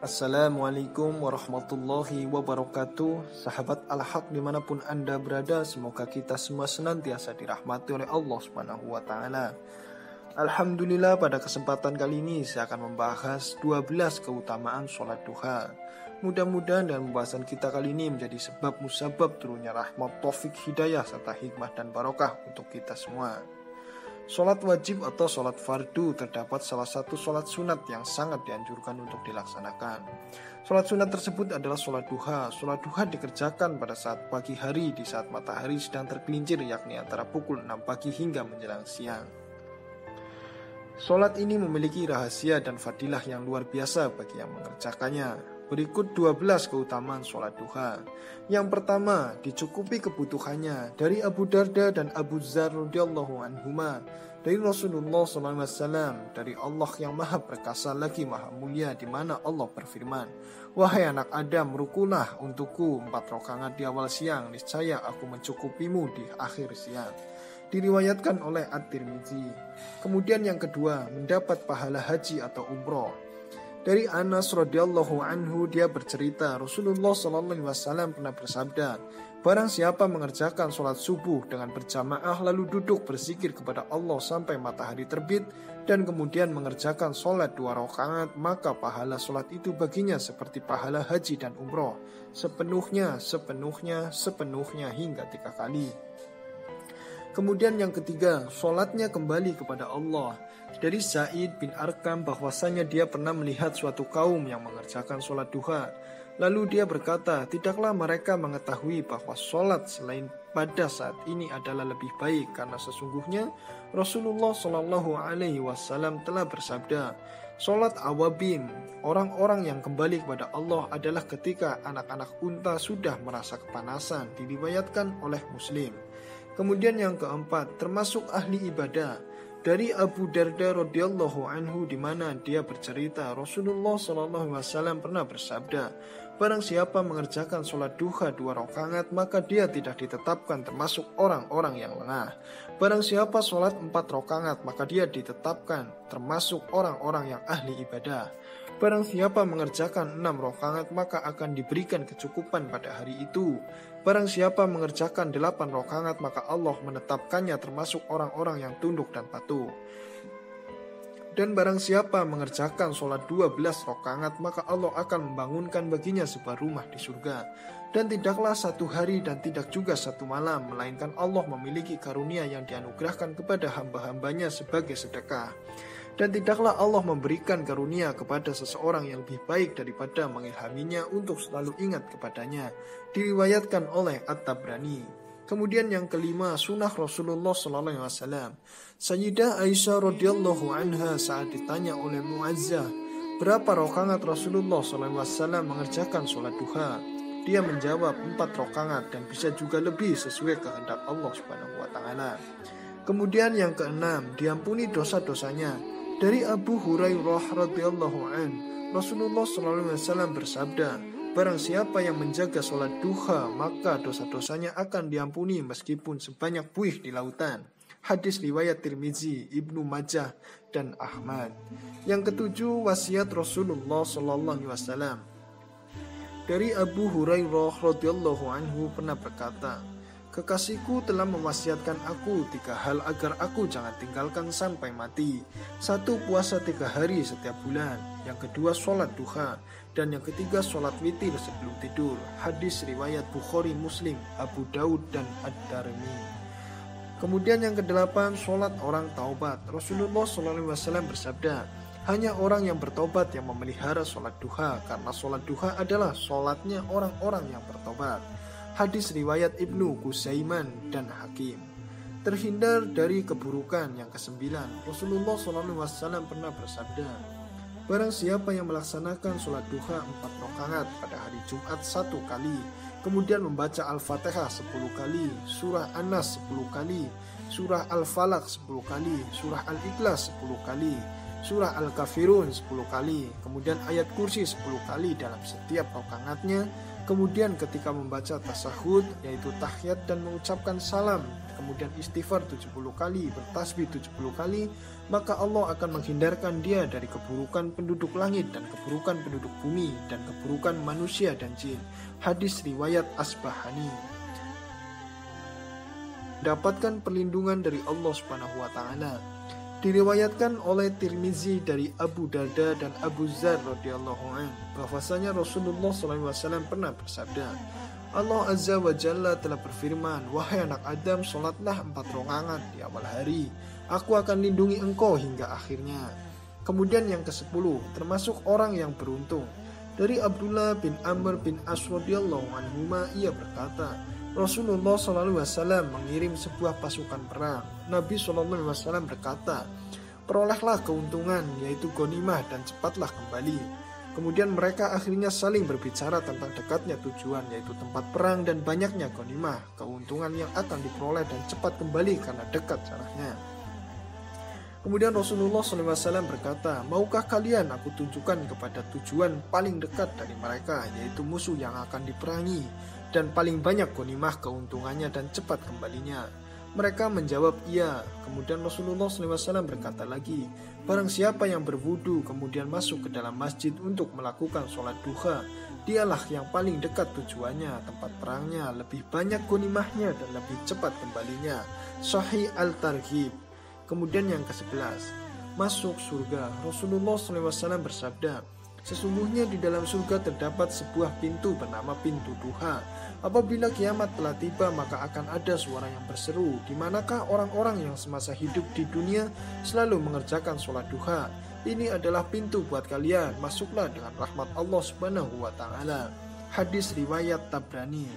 Assalamualaikum warahmatullahi wabarakatuh. Sahabat Al-Haq dimanapun Anda berada, semoga kita semua senantiasa dirahmati oleh Allah Subhanahu wa ta'ala. Alhamdulillah, pada kesempatan kali ini saya akan membahas 12 keutamaan sholat duha. Mudah-mudahan dengan pembahasan kita kali ini menjadi sebab musabab turunnya rahmat, taufik, hidayah, serta hikmah dan barokah untuk kita semua. Sholat wajib atau sholat fardu terdapat salah satu sholat sunat yang sangat dianjurkan untuk dilaksanakan. Sholat sunat tersebut adalah sholat duha. Sholat duha dikerjakan pada saat pagi hari di saat matahari sedang tergelincir, yakni antara pukul 6 pagi hingga menjelang siang. Sholat ini memiliki rahasia dan fadilah yang luar biasa bagi yang mengerjakannya. Berikut 12 keutamaan sholat duha. Yang pertama, dicukupi kebutuhannya. Dari Abu Darda dan Abu Dzar radhiyallahu anhuma, dari Rasulullah SAW, dari Allah yang maha perkasa lagi maha mulia, di mana Allah berfirman, "Wahai anak Adam, rukulah untukku 4 rakaat di awal siang, niscaya aku mencukupimu di akhir siang." Diriwayatkan oleh At-Tirmidzi. Kemudian yang kedua, mendapat pahala haji atau umroh. Dari Anas radhiyallahu anhu, dia bercerita Rasulullah SAW pernah bersabda, "Barang siapa mengerjakan sholat subuh dengan berjamaah lalu duduk berzikir kepada Allah sampai matahari terbit dan kemudian mengerjakan sholat 2 rakaat, maka pahala sholat itu baginya seperti pahala haji dan umroh, sepenuhnya hingga 3 kali." Kemudian yang ketiga, sholatnya kembali kepada Allah. Dari Zaid bin Arqam bahwasanya dia pernah melihat suatu kaum yang mengerjakan sholat duha. Lalu dia berkata, tidaklah mereka mengetahui bahwa sholat selain pada saat ini adalah lebih baik, karena sesungguhnya Rasulullah SAW telah bersabda, sholat awabin, orang-orang yang kembali kepada Allah adalah ketika anak-anak unta sudah merasa kepanasan. Diriwayatkan oleh Muslim. Kemudian yang keempat, termasuk ahli ibadah. Dari Abu Darda radhiyallahu anhu, di mana dia bercerita Rasulullah SAW pernah bersabda, barang siapa mengerjakan sholat duha 2 rakaat, maka dia tidak ditetapkan termasuk orang-orang yang lengah. Barang siapa sholat 4 rakaat, maka dia ditetapkan termasuk orang-orang yang ahli ibadah. Barang siapa mengerjakan 6 rakaat, maka akan diberikan kecukupan pada hari itu. Barang siapa mengerjakan 8 rakaat, maka Allah menetapkannya termasuk orang-orang yang tunduk dan patuh. Dan barang siapa mengerjakan sholat 12 rakaat, maka Allah akan membangunkan baginya sebuah rumah di surga. Dan tidaklah 1 hari dan tidak juga 1 malam, melainkan Allah memiliki karunia yang dianugerahkan kepada hamba-hambanya sebagai sedekah. Dan tidaklah Allah memberikan karunia kepada seseorang yang lebih baik daripada mengilhaminya untuk selalu ingat kepadanya. Diriwayatkan oleh At-Tabrani. Kemudian yang kelima, sunnah Rasulullah SAW. Sayyidah Aisyah radhiyallahu anha saat ditanya oleh Muazzah, berapa rakaat Rasulullah SAW mengerjakan sholat duha? Dia menjawab 4 rakaat dan bisa juga lebih sesuai kehendak Allah Subhanahu wa ta'ala. Kemudian yang keenam, diampuni dosa-dosanya. Dari Abu Hurairah radhiyallahu an, Rasulullah SAW bersabda, barang siapa yang menjaga sholat duha, maka dosa-dosanya akan diampuni meskipun sebanyak buih di lautan. Hadis riwayat Tirmidzi, Ibnu Majah, dan Ahmad. Yang ketujuh, wasiat Rasulullah SAW. Dari Abu Hurairah radhiyallahu anhu pernah berkata, kekasihku telah mewasiatkan aku 3 hal agar aku jangan tinggalkan sampai mati. 1, puasa 3 hari setiap bulan. Yang kedua, sholat duha. Dan yang ketiga, sholat witir sebelum tidur. Hadis riwayat Bukhari, Muslim, Abu Daud, dan Ad-Darimi. Kemudian yang ke-8, sholat orang taubat. Rasulullah SAW bersabda, hanya orang yang bertobat yang memelihara sholat duha, karena sholat duha adalah sholatnya orang-orang yang bertobat. Hadis riwayat Ibnu Qusaiman dan Hakim. Terhindar dari keburukan. Yang ke-9, Rasulullah SAW pernah bersabda, barang siapa yang melaksanakan sholat duha 4 rakaat pada hari Jumat 1 kali, kemudian membaca Al-Fatihah 10 kali, surah An-Nas 10 kali, surah Al-Falaq 10 kali, surah Al-Ikhlas 10 kali, surah Al-Kafirun 10 kali, kemudian ayat kursi 10 kali dalam setiap rakaatnya. Kemudian ketika membaca tasahud, yaitu tahiyat dan mengucapkan salam, kemudian istighfar 70 kali, bertasbih 70 kali, maka Allah akan menghindarkan dia dari keburukan penduduk langit dan keburukan penduduk bumi dan keburukan manusia dan jin. Hadis riwayat Asbahani. Dapatkan perlindungan dari Allah Subhanahu wa taala. Diriwayatkan oleh Tirmizi dari Abu Darda dan Abu Dzar radhiyallahu anhu bahwasanya Rasulullah SAW pernah bersabda, Allah Azza wa Jalla telah berfirman, wahai anak Adam, sholatlah 4 rakaat di awal hari, aku akan lindungi engkau hingga akhirnya. Kemudian yang ke-10, termasuk orang yang beruntung. Dari Abdullah bin Amr bin As radhiyallahu anhuma, ia berkata, Rasulullah SAW mengirim sebuah pasukan perang. Nabi SAW berkata, perolehlah keuntungan, yaitu ghanimah, dan cepatlah kembali. Kemudian mereka akhirnya saling berbicara tentang dekatnya tujuan, yaitu tempat perang, dan banyaknya ghanimah, keuntungan yang akan diperoleh dan cepat kembali karena dekat jaraknya. Kemudian Rasulullah SAW berkata, maukah kalian aku tunjukkan kepada tujuan paling dekat dari mereka, yaitu musuh yang akan diperangi, dan paling banyak ghanimah keuntungannya dan cepat kembalinya. Mereka menjawab iya. Kemudian Rasulullah SAW berkata lagi, barang siapa yang berwudu kemudian masuk ke dalam masjid untuk melakukan sholat duha, dialah yang paling dekat tujuannya, tempat perangnya, lebih banyak ghanimahnya dan lebih cepat kembalinya. Sahih Al-Targhib. Kemudian yang ke-11, masuk surga. Rasulullah SAW bersabda, sesungguhnya di dalam surga terdapat sebuah pintu bernama pintu duha. Apabila kiamat telah tiba, maka akan ada suara yang berseru, di manakah orang-orang yang semasa hidup di dunia selalu mengerjakan sholat duha? Ini adalah pintu buat kalian, masuklah dengan rahmat Allah Subhanahu wa taala. Hadis riwayat Tabrani.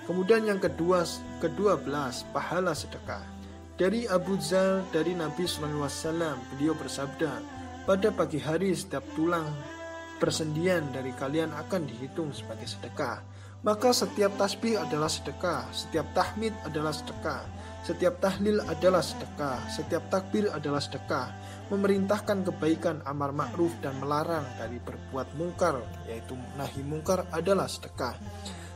Kemudian yang ke-12, pahala sedekah. Dari Abu Dzar dari Nabi SAW, beliau bersabda, pada pagi hari setiap tulang persendian dari kalian akan dihitung sebagai sedekah. Maka setiap tasbih adalah sedekah, setiap tahmid adalah sedekah, setiap tahlil adalah sedekah, setiap takbir adalah sedekah. Memerintahkan kebaikan, amar ma'ruf, dan melarang dari berbuat mungkar, yaitu nahi mungkar, adalah sedekah.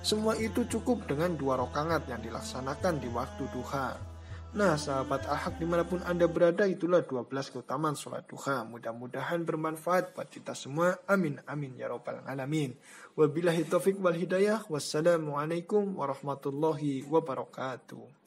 Semua itu cukup dengan 2 rakaat yang dilaksanakan di waktu duha. Nah, sahabat Al-Haq dimanapun Anda berada, itulah 12 keutamaan sholat duha. Mudah-mudahan bermanfaat buat kita semua. Amin, amin, ya rabbal alamin. Wabillahi taufiq wal hidayah. Wassalamualaikum warahmatullahi wabarakatuh.